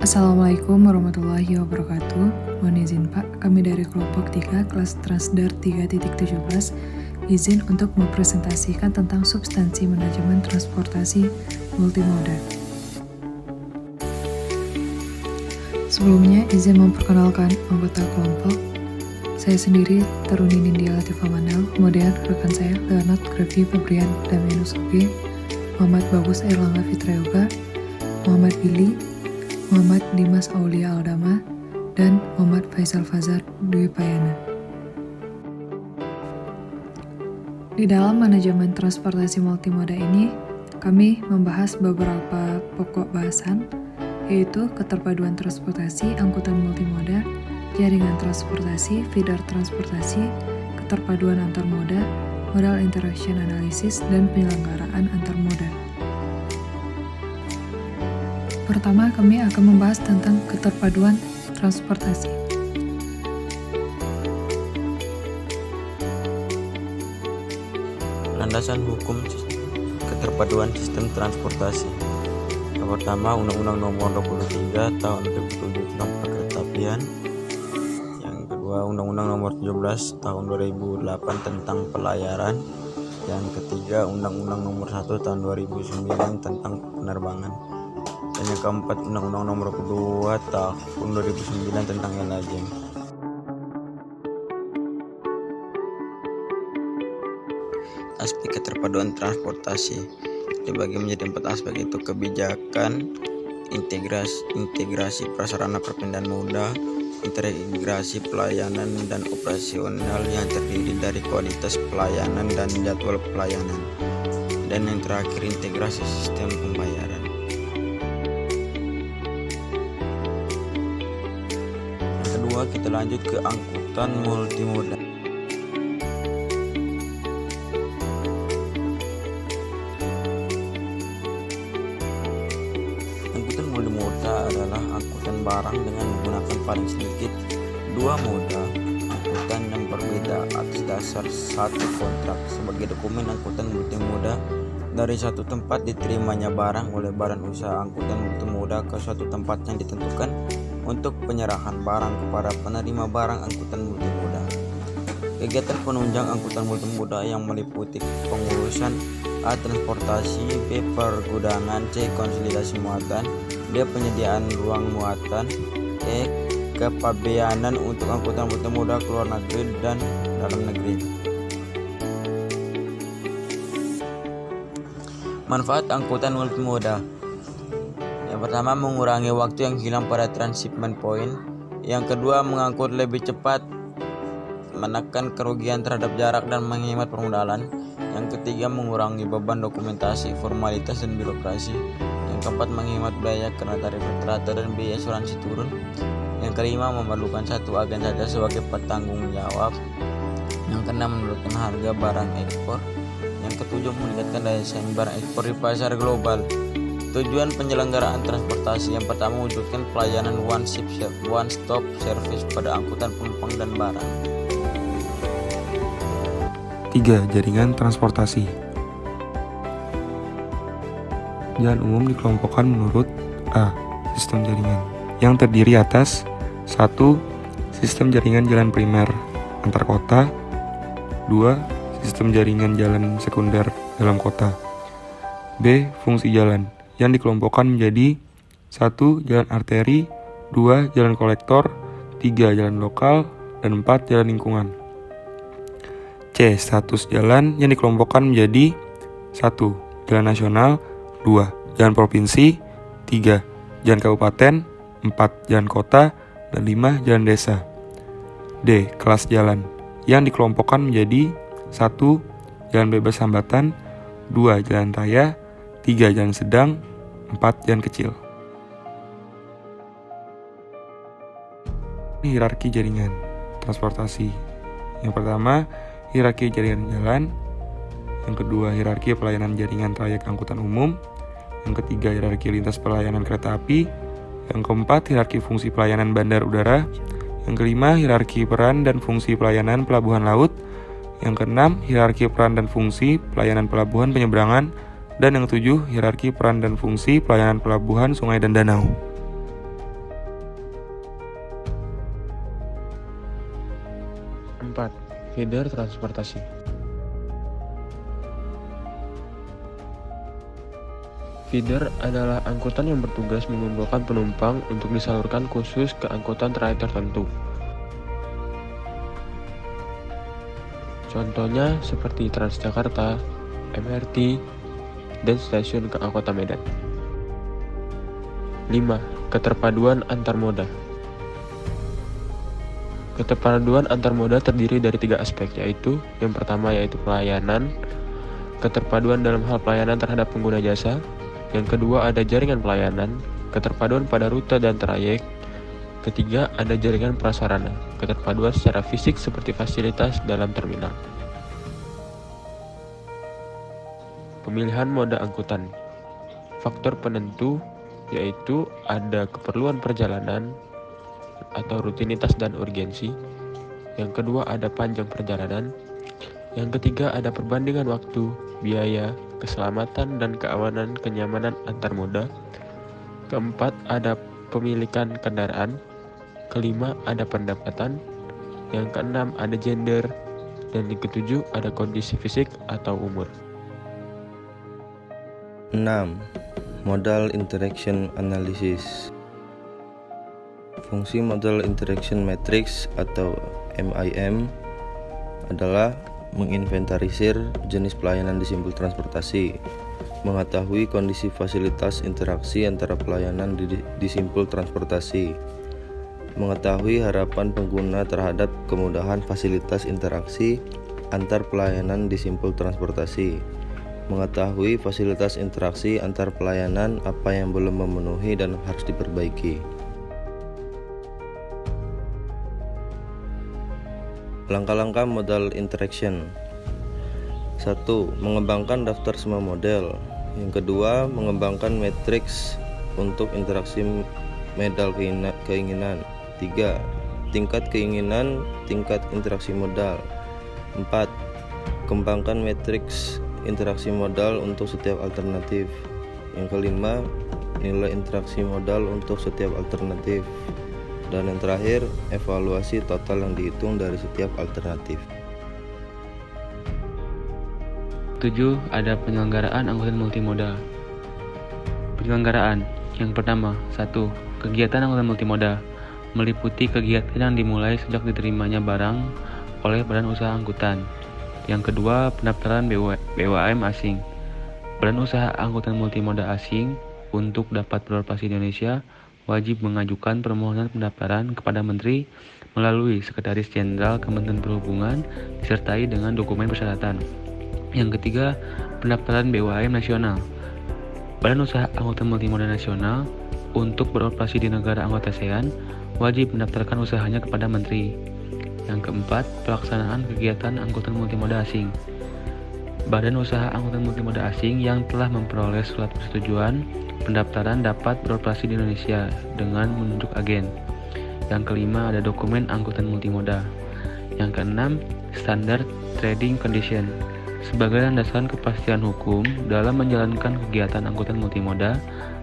Assalamualaikum warahmatullahi wabarakatuh. Mohon izin Pak, kami dari kelompok 3 kelas Transdar 3.17 izin untuk mempresentasikan tentang substansi manajemen transportasi multimoda. Sebelumnya izin memperkenalkan anggota kelompok. Saya sendiri Taruni Nindya Latifah Manal, kemudian rekan saya Leonard Grafi Febrian Damianus Uge, Muhammad Bagus Airlangga Fitrayoga, Muhammad Billy, Muhammad Dimas Aulia Aldama, dan Muhammad Faisal Fazar Dwi Payana. Di dalam manajemen transportasi multimoda ini, kami membahas beberapa pokok bahasan, yaitu keterpaduan transportasi, angkutan multimoda, jaringan transportasi, feeder transportasi, keterpaduan antar moda, modal interaction analysis, dan penyelenggaraan antar moda. Pertama, kami akan membahas tentang keterpaduan transportasi. Landasan hukum keterpaduan sistem transportasi. Yang pertama, Undang-Undang Nomor 23 Tahun 2007 tentang Perkeretaapian. Yang kedua, Undang-Undang Nomor 17 Tahun 2008 tentang Pelayaran. Yang ketiga, Undang-Undang Nomor 1 Tahun 2009 tentang Penerbangan. Dan yang keempat, Undang-Undang Nomor 2 Tahun 2009 tentang LAJM. Aspek keterpaduan transportasi dibagi menjadi 4 aspek, yaitu kebijakan, integrasi prasarana perpindahan moda, integrasi pelayanan dan operasional yang terdiri dari kualitas pelayanan dan jadwal pelayanan, dan yang terakhir integrasi sistem pembayaran. Kedua, kita lanjut ke angkutan multimoda. Angkutan multimoda adalah angkutan barang dengan menggunakan paling sedikit 2 moda angkutan yang berbeda atas dasar satu kontrak. Sebagai dokumen angkutan multimoda, dari satu tempat diterimanya barang oleh badan usaha angkutan multimoda ke suatu tempat yang ditentukan untuk penyerahan barang kepada penerima barang angkutan multimoda. Kegiatan penunjang angkutan multimoda yang meliputi pengurusan A. Transportasi, B. Pergudangan, C. Konsolidasi muatan, D. Penyediaan ruang muatan, E. Kepabeanan untuk angkutan multimoda ke luar negeri dan dalam negeri. Manfaat angkutan multimoda. Yang pertama, mengurangi waktu yang hilang pada transshipment point. Yang kedua, mengangkut lebih cepat, menekan kerugian terhadap jarak dan menghemat permodalan. Yang ketiga, mengurangi beban dokumentasi, formalitas, dan birokrasi. Yang keempat, menghemat biaya karena tarif rata dan biaya asuransi turun. Yang kelima, memerlukan satu agen saja sebagai petanggung jawab. Yang keenam, menurunkan harga barang ekspor. Yang ketujuh, meningkatkan daya saing barang ekspor di pasar global. Tujuan penyelenggaraan transportasi. Yang pertama, mewujudkan pelayanan one stop service pada angkutan penumpang dan barang. 3. Jaringan transportasi. Jalan umum dikelompokkan menurut A. Sistem jaringan yang terdiri atas 1. Sistem jaringan jalan primer antar kota, 2. Sistem jaringan jalan sekunder dalam kota. B. Fungsi jalan yang dikelompokkan menjadi 1. Jalan arteri, 2. Jalan kolektor, 3. Jalan lokal, dan 4. Jalan lingkungan. C. Status jalan yang dikelompokkan menjadi 1. Jalan nasional, 2. Jalan provinsi, 3. Jalan kabupaten, 4. Jalan kota, dan 5. Jalan desa. D. Kelas jalan yang dikelompokkan menjadi 1. Jalan bebas hambatan, 2. Jalan raya, 3. Jalan sedang, 4. Jalan kecil. Hierarki jaringan transportasi. Yang pertama, hierarki jaringan jalan. Yang kedua, hierarki pelayanan jaringan trayek angkutan umum. Yang ketiga, hierarki lintas pelayanan kereta api. Yang keempat, hierarki fungsi pelayanan bandar udara. Yang kelima, hierarki peran dan fungsi pelayanan pelabuhan laut. Yang keenam, hierarki peran dan fungsi pelayanan pelabuhan penyeberangan. Dan yang ketujuh, hierarki peran dan fungsi pelayanan pelabuhan, sungai, dan danau. keempat, feeder transportasi. Feeder adalah angkutan yang bertugas mengumpulkan penumpang untuk disalurkan khusus ke angkutan trayek tertentu. Contohnya seperti Transjakarta, MRT, dan stasiun Kota Medan. 5. Keterpaduan antar moda. Keterpaduan antar moda terdiri dari 3 aspek, yaitu yang pertama yaitu pelayanan, keterpaduan dalam hal pelayanan terhadap pengguna jasa, yang kedua ada jaringan pelayanan, keterpaduan pada rute dan trayek, ketiga ada jaringan prasarana, keterpaduan secara fisik seperti fasilitas dalam terminal. Pemilihan moda angkutan. Faktor penentu yaitu ada keperluan perjalanan atau rutinitas dan urgensi. Yang kedua ada panjang perjalanan. Yang ketiga ada perbandingan waktu, biaya, keselamatan dan kenyamanan antar moda. Keempat ada pemilikan kendaraan. Kelima ada pendapatan. Yang keenam ada gender. Dan yang ketujuh ada kondisi fisik atau umur. 6. Modal Interaction Analysis. Fungsi Modal Interaction Matrix atau MIM adalah menginventarisir jenis pelayanan di simpul transportasi, mengetahui kondisi fasilitas interaksi antara pelayanan di simpul transportasi, mengetahui harapan pengguna terhadap kemudahan fasilitas interaksi antar pelayanan di simpul transportasi, mengetahui fasilitas interaksi antar pelayanan apa yang belum memenuhi dan harus diperbaiki. Langkah-langkah modal interaction. 1. Mengembangkan daftar semua model. Yang kedua, mengembangkan matriks untuk interaksi modal keinginan. 3. Tingkat keinginan, tingkat interaksi modal. 4. Kembangkan matriks interaksi modal untuk setiap alternatif. Yang kelima, nilai interaksi modal untuk setiap alternatif. Dan yang terakhir, evaluasi total yang dihitung dari setiap alternatif. 7. Ada penyelenggaraan angkutan multimoda. Penyelenggaraan. Yang pertama, 1. Kegiatan angkutan multimoda meliputi kegiatan yang dimulai sejak diterimanya barang oleh badan usaha angkutan. Yang kedua, pendaftaran BWAM asing. Badan usaha angkutan multimoda asing untuk dapat beroperasi di Indonesia wajib mengajukan permohonan pendaftaran kepada Menteri melalui Sekretaris Jenderal Kementerian Perhubungan disertai dengan dokumen persyaratan. Yang ketiga, pendaftaran BWAM nasional. Badan usaha angkutan multimoda nasional untuk beroperasi di negara anggota ASEAN wajib mendaftarkan usahanya kepada Menteri. Yang keempat, pelaksanaan kegiatan angkutan multimoda asing. Badan usaha angkutan multimoda asing yang telah memperoleh surat persetujuan pendaftaran dapat beroperasi di Indonesia dengan menunjuk agen. Yang kelima, ada dokumen angkutan multimoda. Yang keenam, standar trading condition. Sebagai landasan kepastian hukum dalam menjalankan kegiatan angkutan multimoda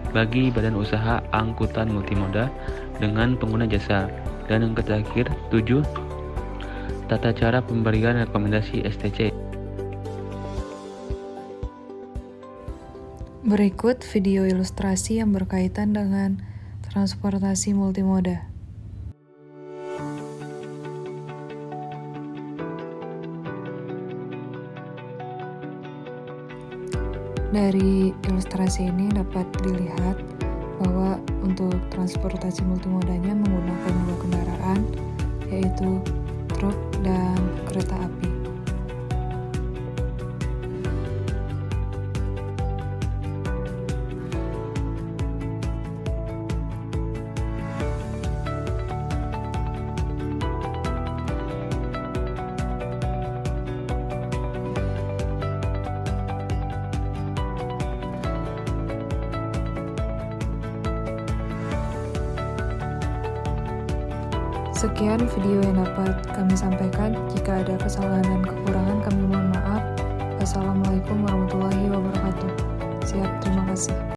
bagi badan usaha angkutan multimoda dengan pengguna jasa. Dan yang terakhir, 7. Tata cara pemberian rekomendasi STC. Berikut video ilustrasi yang berkaitan dengan transportasi multimoda. Dari ilustrasi ini dapat dilihat bahwa untuk transportasi multimodanya menggunakan 2 kendaraan, yaitu truk dan kereta api. Sekian video yang dapat kami sampaikan. Jika ada kesalahan dan kekurangan, kami mohon maaf. Wassalamualaikum warahmatullahi wabarakatuh. Siap, terima kasih.